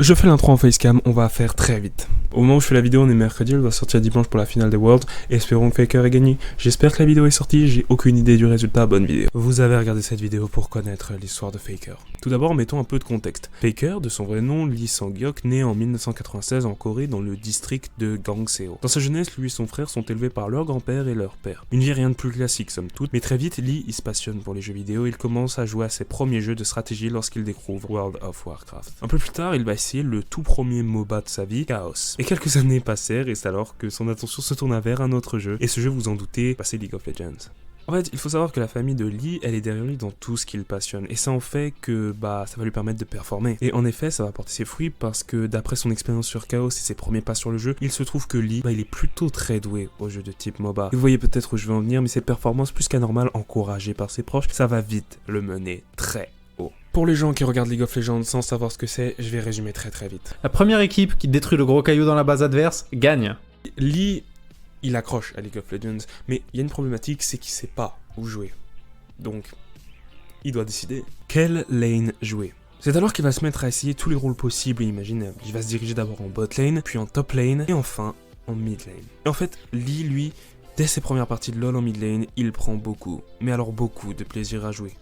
Je fais l'intro en facecam, on va faire très vite. Au moment où je fais la vidéo, on est mercredi, elle doit sortir dimanche pour la finale des Worlds, et espérons que Faker ait gagné. J'espère que la vidéo est sortie, j'ai aucune idée du résultat, bonne vidéo. Vous avez regardé cette vidéo pour connaître l'histoire de Faker. Tout d'abord, mettons un peu de contexte. Faker, de son vrai nom, Lee Sang-hyuk, né en 1996 en Corée dans le district de Gangseo. Dans sa jeunesse, lui et son frère sont élevés par leur grand-père et leur père. Une vie rien de plus classique somme toute, mais très vite, Lee, il se passionne pour les jeux vidéo, il commence à jouer à ses premiers jeux de stratégie lorsqu'il découvre World of Warcraft. Un peu plus tard, il va essayer le tout premier MOBA de sa vie, Chaos. Et quelques années passèrent et c'est alors que son attention se tourna vers un autre jeu, et ce jeu, vous en doutez, c'est League of Legends. En fait, il faut savoir que la famille de Lee, elle est derrière lui dans tout ce qui le passionne, et ça en fait que, ça va lui permettre de performer. Et en effet, ça va porter ses fruits parce que d'après son expérience sur Chaos et ses premiers pas sur le jeu, il se trouve que Lee, il est plutôt très doué au jeu de type MOBA. Et vous voyez peut-être où je veux en venir, mais ses performances plus qu'anormales, encouragées par ses proches, ça va vite le mener très haut. Pour les gens qui regardent League of Legends sans savoir ce que c'est, je vais résumer très vite. La première équipe qui détruit le gros caillou dans la base adverse gagne. Lee, il accroche à League of Legends, mais il y a une problématique, c'est qu'il sait pas où jouer. Donc, il doit décider quelle lane jouer. C'est alors qu'il va se mettre à essayer tous les rôles possibles et imaginables. Il va se diriger d'abord en bot lane, puis en top lane, et enfin en mid lane. Et en fait, Lee, lui, dès ses premières parties de LoL en mid lane, il prend beaucoup, mais alors beaucoup de plaisir à jouer.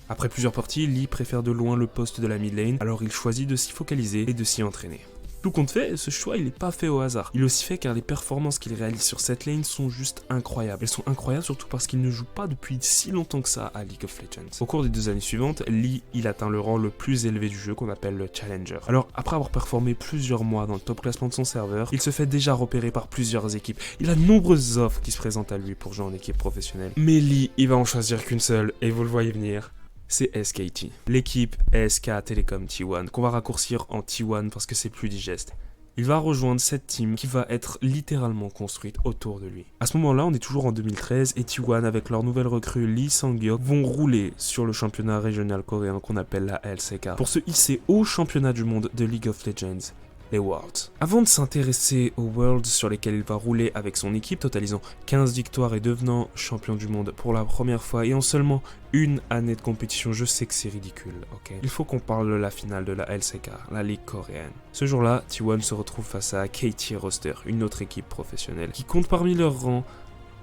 Après plusieurs parties, Lee préfère de loin le poste de la mid lane, alors il choisit de s'y focaliser et de s'y entraîner. Tout compte fait, ce choix il n'est pas fait au hasard. Il est aussi fait car les performances qu'il réalise sur cette lane sont juste incroyables. Elles sont incroyables surtout parce qu'il ne joue pas depuis si longtemps que ça à League of Legends. Au cours des 2 années suivantes, Lee il atteint le rang le plus élevé du jeu qu'on appelle le Challenger. Alors après avoir performé plusieurs mois dans le top classement de son serveur, il se fait déjà repérer par plusieurs équipes. Il a de nombreuses offres qui se présentent à lui pour jouer en équipe professionnelle. Mais Lee il va en choisir qu'une seule et vous le voyez venir. C'est SKT, l'équipe SK Telecom T1, qu'on va raccourcir en T1 parce que c'est plus digeste. Il va rejoindre cette team qui va être littéralement construite autour de lui. À ce moment-là, on est toujours en 2013 et T1 avec leur nouvelle recrue Lee Sang-hyuk vont rouler sur le championnat régional coréen qu'on appelle la LCK pour se hisser au championnat du monde de League of Legends. Les Worlds. Avant de s'intéresser aux Worlds sur lesquels il va rouler avec son équipe, totalisant 15 victoires et devenant champion du monde pour la première fois et en seulement une année de compétition, je sais que c'est ridicule, ok. Il faut qu'on parle de la finale de la LCK, la ligue coréenne. Ce jour-là, T1 se retrouve face à KT Roster, une autre équipe professionnelle, qui compte parmi leurs rangs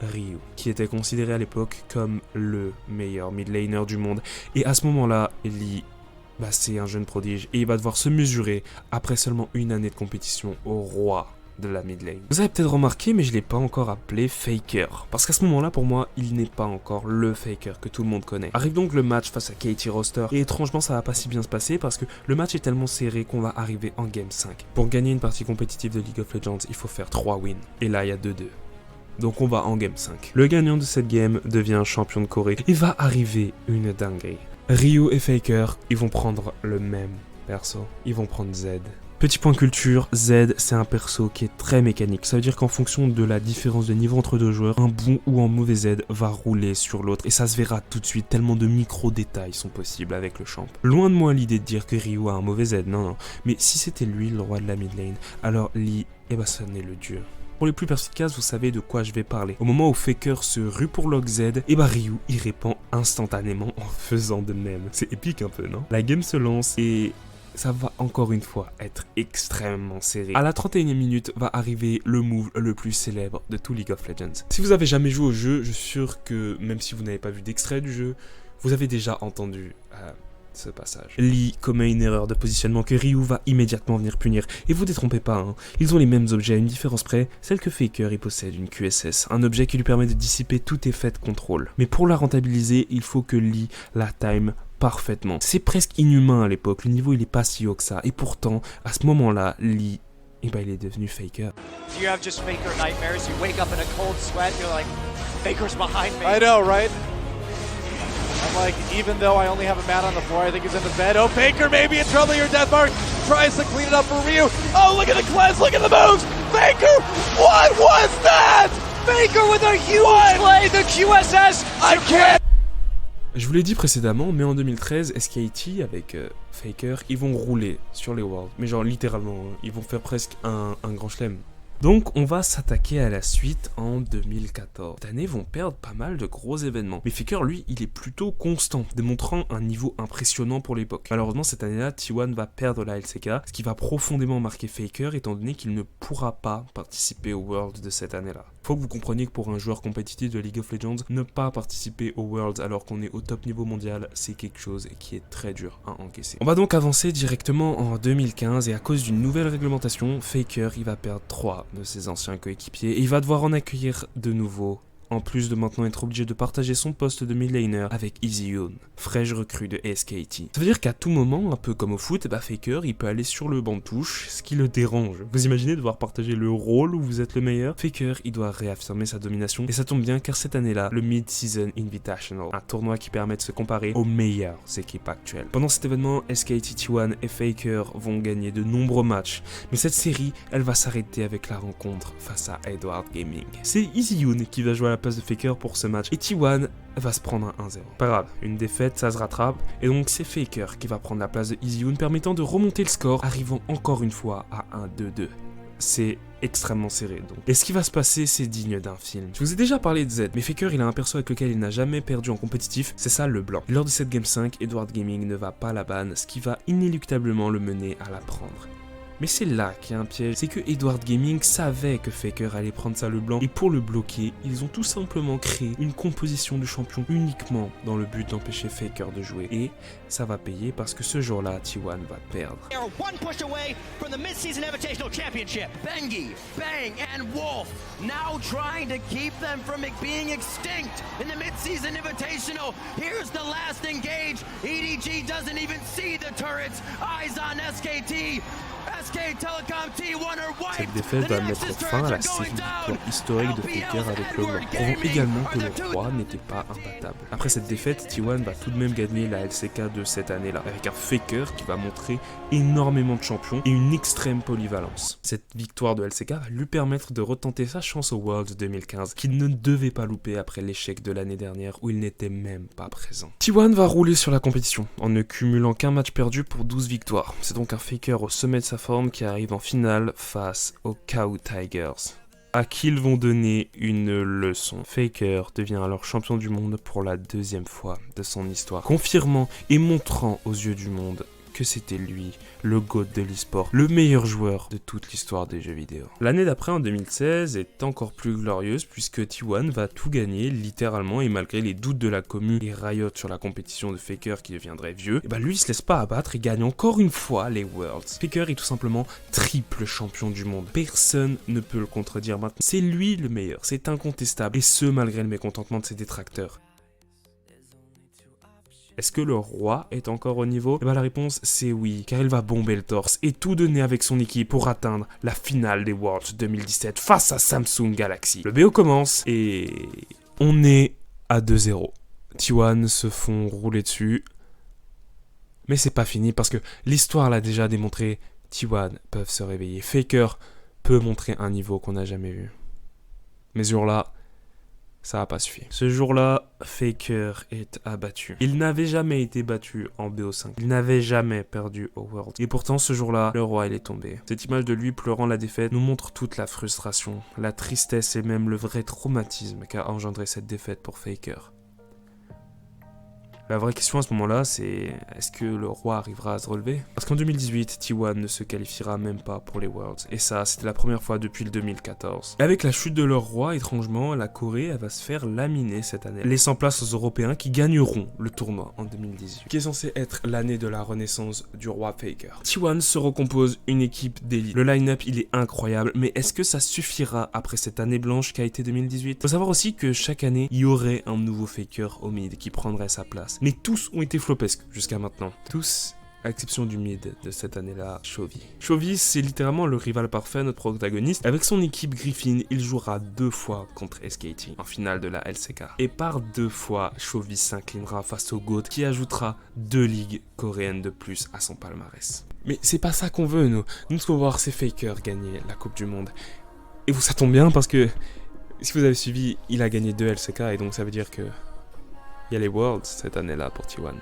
Ryu, qui était considéré à l'époque comme le meilleur mid laner du monde. Et à ce moment-là, Lee c'est un jeune prodige et il va devoir se mesurer après seulement une année de compétition au roi de la mid lane. Vous avez peut-être remarqué mais je l'ai pas encore appelé Faker parce qu'à ce moment-là pour moi il n'est pas encore le Faker que tout le monde connaît. Arrive donc le match face à KT Roster et étrangement ça va pas si bien se passer parce que le match est tellement serré qu'on va arriver en game 5. Pour gagner une partie compétitive de League of Legends il faut faire 3 wins et là il y a 2-2. Donc on va en game 5. Le gagnant de cette game devient champion de Corée et va arriver une dinguerie. Ryu et Faker, ils vont prendre le même perso, ils vont prendre Z. Petit point culture, Z c'est un perso qui est très mécanique, ça veut dire qu'en fonction de la différence de niveau entre deux joueurs, un bon ou un mauvais Z va rouler sur l'autre et ça se verra tout de suite, tellement de micro-détails sont possibles avec le champ. Loin de moi l'idée de dire que Ryu a un mauvais Z, non, mais si c'était lui le roi de la mid lane, alors Lee, ça n'est le dieu. Pour les plus perspicaces, vous savez de quoi je vais parler. Au moment où Faker se rue pour Log Z, Ryu y répond instantanément en faisant de même. C'est épique un peu, non? La game se lance et ça va encore une fois être extrêmement serré. À la 31e minute va arriver le move le plus célèbre de tout League of Legends. Si vous avez jamais joué au jeu, je suis sûr que même si vous n'avez pas vu d'extrait du jeu, vous avez déjà entendu ce passage. Lee commet une erreur de positionnement que Ryu va immédiatement venir punir. Et vous détrompez pas, ils ont les mêmes objets à une différence près, celle que Faker y possède une QSS, un objet qui lui permet de dissiper tout effet de contrôle. Mais pour la rentabiliser, il faut que Lee la time parfaitement. C'est presque inhumain à l'époque, le niveau il est pas si haut que ça. Et pourtant, à ce moment-là, Lee, il est devenu Faker. You have just Faker nightmares, you wake up in a cold sweat, you're like, Faker's behind me. I know, right? I'm like, even though I only have a mat on the floor, I think he's in the bed. Oh, Faker maybe in trouble here. Deathmark tries to clean it up for Ryu. Oh, look at the cleanse, look at the moves. Faker, what was that? Faker with a huge play, the QSS. I can't. Je vous l'ai dit précédemment, mais en 2013, SKT avec Faker, ils vont rouler sur les Worlds. Mais genre littéralement, ils vont faire presque un grand chelem. Donc on va s'attaquer à la suite en 2014. Cette année vont perdre pas mal de gros événements. Mais Faker, lui, il est plutôt constant, démontrant un niveau impressionnant pour l'époque. Malheureusement, cette année-là, T1 va perdre la LCK, ce qui va profondément marquer Faker, étant donné qu'il ne pourra pas participer au Worlds de cette année-là. Faut que vous compreniez que pour un joueur compétitif de League of Legends, ne pas participer au Worlds alors qu'on est au top niveau mondial, c'est quelque chose qui est très dur à encaisser. On va donc avancer directement en 2015 et à cause d'une nouvelle réglementation, Faker, il va perdre 3 de ses anciens coéquipiers et il va devoir en accueillir de nouveaux. En plus de maintenant être obligé de partager son poste de mid laner avec EasyOne, fraîche recrue de SKT. Ça veut dire qu'à tout moment, un peu comme au foot, Faker il peut aller sur le banc de touche, ce qui le dérange. Vous imaginez devoir partager le rôle où vous êtes le meilleur? Faker il doit réaffirmer sa domination et ça tombe bien car cette année-là, le Mid-Season Invitational, un tournoi qui permet de se comparer aux meilleures équipes actuelles. Pendant cet événement, SKT T1 et Faker vont gagner de nombreux matchs, mais cette série, elle va s'arrêter avec la rencontre face à Edward Gaming. C'est EasyOne qui va jouer à la place de Faker pour ce match et T1 va se prendre un 1-0. Pas grave, une défaite ça se rattrape et donc c'est Faker qui va prendre la place de EasyOne permettant de remonter le score, arrivant encore une fois à 1-2-2. C'est extrêmement serré donc. Et ce qui va se passer, c'est digne d'un film. Je vous ai déjà parlé de Z, mais Faker il a un perso avec lequel il n'a jamais perdu en compétitif, c'est ça le blanc. Lors de cette Game 5, Edward Gaming ne va pas la ban, ce qui va inéluctablement le mener à la prendre. Mais c'est là qu'il y a un piège, c'est que Edward Gaming savait que Faker allait prendre ça le blanc et pour le bloquer, ils ont tout simplement créé une composition de champion uniquement dans le but d'empêcher Faker de jouer et ça va payer parce que ce jour-là, T1 va perdre. One push away from the mid-season invitational championship. Bengi, Bang, and Wolf now trying to keep them from being extinct in the mid-season invitational. Here's the last engage. EDG doesn't even see the turrets. Eyes on SKT. SK Telecom T1 are wiped. Cette défaite va mettre fin à la série de victoires historique de Faker avec le blanc, prouvant également que le roi n'était pas imbattable. Après cette défaite, T1 va tout de même gagner la LCK de cette année-là, avec un Faker qui va montrer énormément de champions et une extrême polyvalence. Cette victoire de LCK va lui permettre de retenter sa chance au Worlds 2015, qu'il ne devait pas louper après l'échec de l'année dernière où il n'était même pas présent. T1 va rouler sur la compétition, en ne cumulant qu'un match perdu pour 12 victoires. C'est donc un Faker au sommet de sa forme qui arrive en finale face aux KO Tigers, à qui ils vont donner une leçon. Faker devient alors champion du monde pour la 2e fois de son histoire, confirmant et montrant aux yeux du monde que c'était lui, le GOAT de l'e-sport, le meilleur joueur de toute l'histoire des jeux vidéo. L'année d'après, en 2016, est encore plus glorieuse puisque T1 va tout gagner littéralement et malgré les doutes de la commu et Riot sur la compétition de Faker qui deviendrait vieux, et lui il se laisse pas abattre et gagne encore une fois les Worlds. Faker est tout simplement triple champion du monde. Personne ne peut le contredire maintenant. C'est lui le meilleur, c'est incontestable et ce malgré le mécontentement de ses détracteurs. Est-ce que le roi est encore au niveau? La réponse c'est oui, car il va bomber le torse et tout donner avec son équipe pour atteindre la finale des Worlds 2017 face à Samsung Galaxy. Le BO commence et on est à 2-0. T1 se font rouler dessus, mais c'est pas fini parce que l'histoire l'a déjà démontré, T1 peuvent se réveiller. Faker peut montrer un niveau qu'on n'a jamais vu. Mais ce jour-là, ça n'a pas suffi. Ce jour-là, Faker est abattu. Il n'avait jamais été battu en BO5. Il n'avait jamais perdu au World. Et pourtant, ce jour-là, le roi, il est tombé. Cette image de lui pleurant la défaite nous montre toute la frustration, la tristesse et même le vrai traumatisme qu'a engendré cette défaite pour Faker. La vraie question à ce moment-là, c'est est-ce que le roi arrivera à se relever? Parce qu'en 2018, T1 ne se qualifiera même pas pour les Worlds. Et ça, c'était la première fois depuis le 2014. Et avec la chute de leur roi, étrangement, la Corée, elle va se faire laminer cette année, laissant place aux Européens qui gagneront le tournoi en 2018, qui est censé être l'année de la renaissance du roi Faker. T1 se recompose une équipe d'élite. Le line-up, il est incroyable, mais est-ce que ça suffira après cette année blanche qu'a été 2018? Faut savoir aussi que chaque année, il y aurait un nouveau Faker au mid qui prendrait sa place. Mais tous ont été flopesques jusqu'à maintenant. Tous, à l'exception du mid de cette année-là, Chovy. Chovy, c'est littéralement le rival parfait, notre protagoniste. Avec son équipe Griffin, il jouera 2 fois contre SKT en finale de la LCK. Et par 2 fois, Chovy s'inclinera face au GOAT qui ajoutera 2 ligues coréennes de plus à son palmarès. Mais c'est pas ça qu'on veut, nous. Nous, ce qu'on veut voir, c'est Faker gagner la Coupe du Monde. Et ça tombe bien parce que, si vous avez suivi, il a gagné 2 LCK et donc ça veut dire que il y a les Worlds cette année-là pour T1.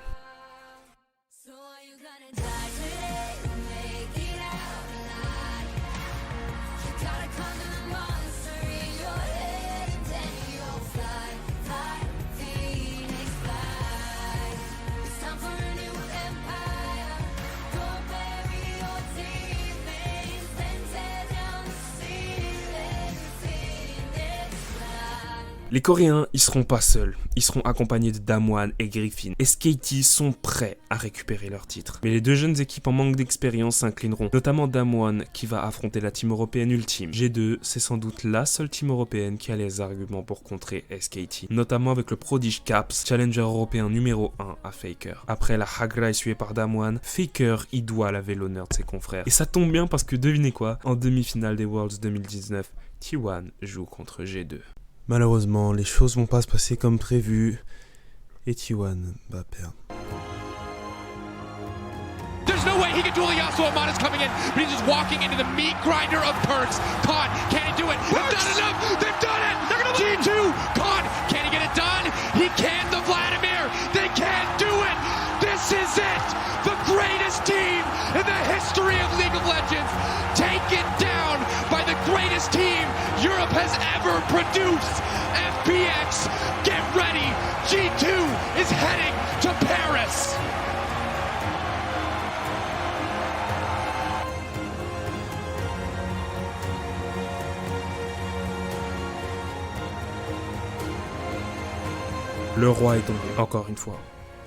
Les Coréens, ils seront pas seuls. Ils seront accompagnés de Damwon et Griffin. Et SKT sont prêts à récupérer leur titre. Mais les deux jeunes équipes en manque d'expérience s'inclineront. Notamment Damwon qui va affronter la team européenne ultime. G2, c'est sans doute la seule team européenne qui a les arguments pour contrer SKT. Notamment avec le prodige Caps, challenger européen numéro 1 à Faker. Après la Hagra essuyée par Damwon, Faker y doit laver l'honneur de ses confrères. Et ça tombe bien parce que devinez quoi, en demi-finale des Worlds 2019, T1 joue contre G2. Malheureusement, les choses vont pas se passer comme prévu et T1 va perdre. There's no way he can duel Yasuo. Amada's coming in, but he's just walking into the meat grinder of Perks. Khan, can he do it? They've done enough! They've done it! They're gonna G2! Khan, can he get it done? He can the Vladimir! They can't do it! This is it! The greatest team in the history of League of Legends, taken down by the greatest team Europe has ever produced. FPX, get ready. G2 is heading to Paris. Le roi est tombé, encore une fois.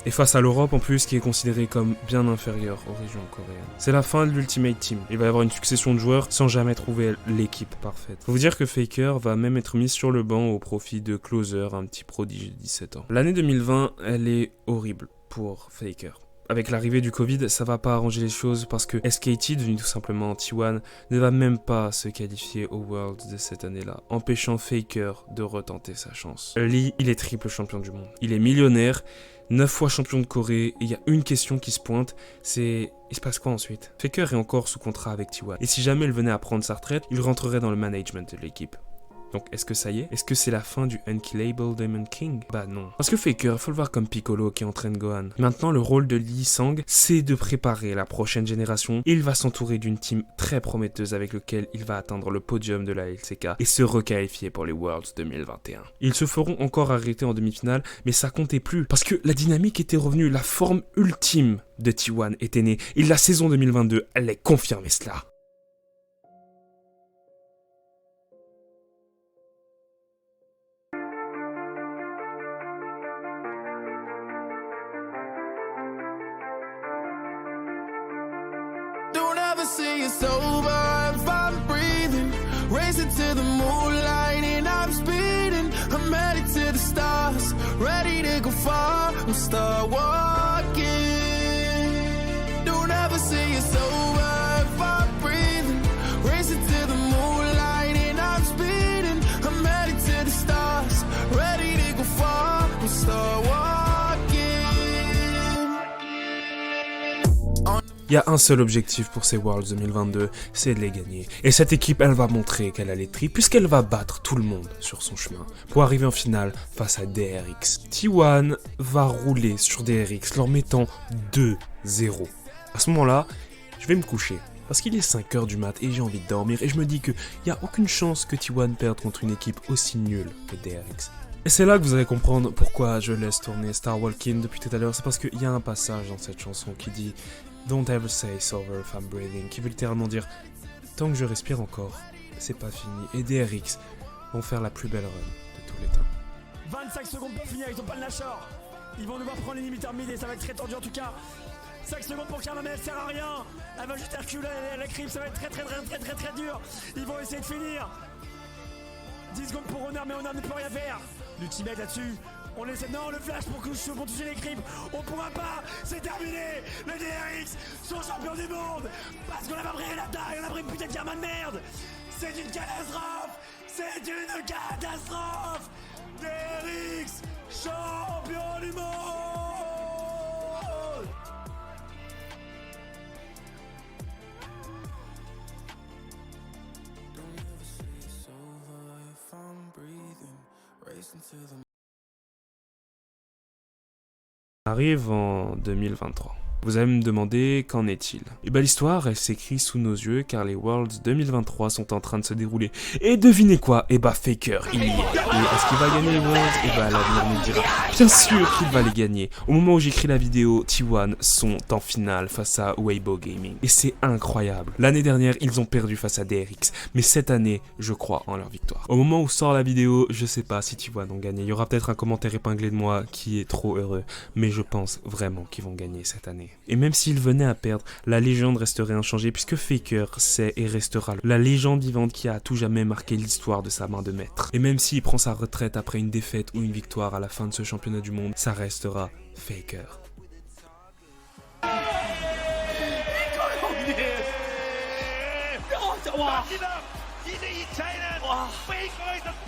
Et face à l'Europe en plus qui est considérée comme bien inférieure aux régions coréennes. C'est la fin de l'Ultimate Team. Il va y avoir une succession de joueurs sans jamais trouver l'équipe parfaite. Faut vous dire que Faker va même être mis sur le banc au profit de Closer, un petit prodige de 17 ans. L'année 2020, elle est horrible pour Faker. Avec l'arrivée du Covid, ça va pas arranger les choses parce que SKT, devenu tout simplement T1, ne va même pas se qualifier aux Worlds de cette année-là, empêchant Faker de retenter sa chance. Lee, il est triple champion du monde. Il est millionnaire, 9 fois champion de Corée, et il y a une question qui se pointe, c'est... il se passe quoi ensuite? Faker est encore sous contrat avec T1, et si jamais il venait à prendre sa retraite, il rentrerait dans le management de l'équipe. Donc est-ce que ça y est? Est-ce que c'est la fin du Unkillable Diamond King? Bah non. Parce que Faker, faut le voir comme Piccolo qui entraîne Gohan. Maintenant, le rôle de Lee Sang, c'est de préparer la prochaine génération. Il va s'entourer d'une team très prometteuse avec laquelle il va atteindre le podium de la LCK et se requalifier pour les Worlds 2021. Ils se feront encore arrêter en demi-finale, mais ça comptait plus. Parce que la dynamique était revenue, la forme ultime de T1 était née. Et la saison 2022, elle a confirmé cela. See it's over if I'm breathing. Racing to the moonlight and I'm speeding. I'm headed to the stars, ready to go far. I'm start walking. Don't ever say it's over if I'm breathing. Racing to the moonlight and I'm speeding. I'm headed to the stars, ready to go far. I'm start walking. Il y a un seul objectif pour ces Worlds 2022, c'est de les gagner. Et cette équipe, elle va montrer qu'elle a les tripes, puisqu'elle va battre tout le monde sur son chemin, pour arriver en finale face à DRX. T1 va rouler sur DRX, leur mettant 2-0. À ce moment-là, je vais me coucher, parce qu'il est 5h du mat et j'ai envie de dormir, et je me dis qu'il n'y a aucune chance que T1 perde contre une équipe aussi nulle que DRX. Et c'est là que vous allez comprendre pourquoi je laisse tourner Star Walking depuis tout à l'heure, c'est parce qu'il y a un passage dans cette chanson qui dit Don't ever say it's over if I'm breathing, qui veut littéralement dire tant que je respire encore, c'est pas fini. Et DRX vont faire la plus belle run de tous les temps. 25 secondes pour finir, ils ont pas le Nashor. Ils vont devoir prendre l'inhibiteur mid et ça va être très tendu en tout cas. 5 secondes pour Karma mais elle sert à rien. Elle va juste reculer, la creep, ça va être très dur. Ils vont essayer de finir. 10 secondes pour Honor mais Honor ne peut rien faire. L'ultimate là-dessus. On essaie, non, le flash pour toucher les creeps. On pourra pas, c'est terminé. Le DRX sont champions du monde. Parce qu'on a pas pris la taille, on a pris une putain de karma de merde. C'est une catastrophe. C'est une catastrophe. DRX, champion du monde. Don't ever say it's over if I'm breathing. Racing to the Arrive en 2023. Vous allez me demander qu'en est-il? Et ben l'histoire, elle s'écrit sous nos yeux car les Worlds 2023 sont en train de se dérouler. Et devinez quoi? Et bah Faker, il y est. Et est-ce qu'il va gagner les Worlds? Et bah l'avenir nous dira. Bien sûr qu'il va les gagner. Au moment où j'écris la vidéo, T1 sont en finale face à Weibo Gaming. Et c'est incroyable. L'année dernière, ils ont perdu face à DRX. Mais cette année, je crois en leur victoire. Au moment où sort la vidéo, je sais pas si T1 ont gagné. Il y aura peut-être un commentaire épinglé de moi qui est trop heureux. Mais je pense vraiment qu'ils vont gagner cette année. Et même s'ils venaient à perdre, la légende resterait inchangée puisque Faker, c'est et restera la légende vivante qui a à tout jamais marqué l'histoire de sa main de maître. Et même s'il prend sa retraite après une défaite ou une victoire à la fin de ce championnat du monde, ça restera Faker.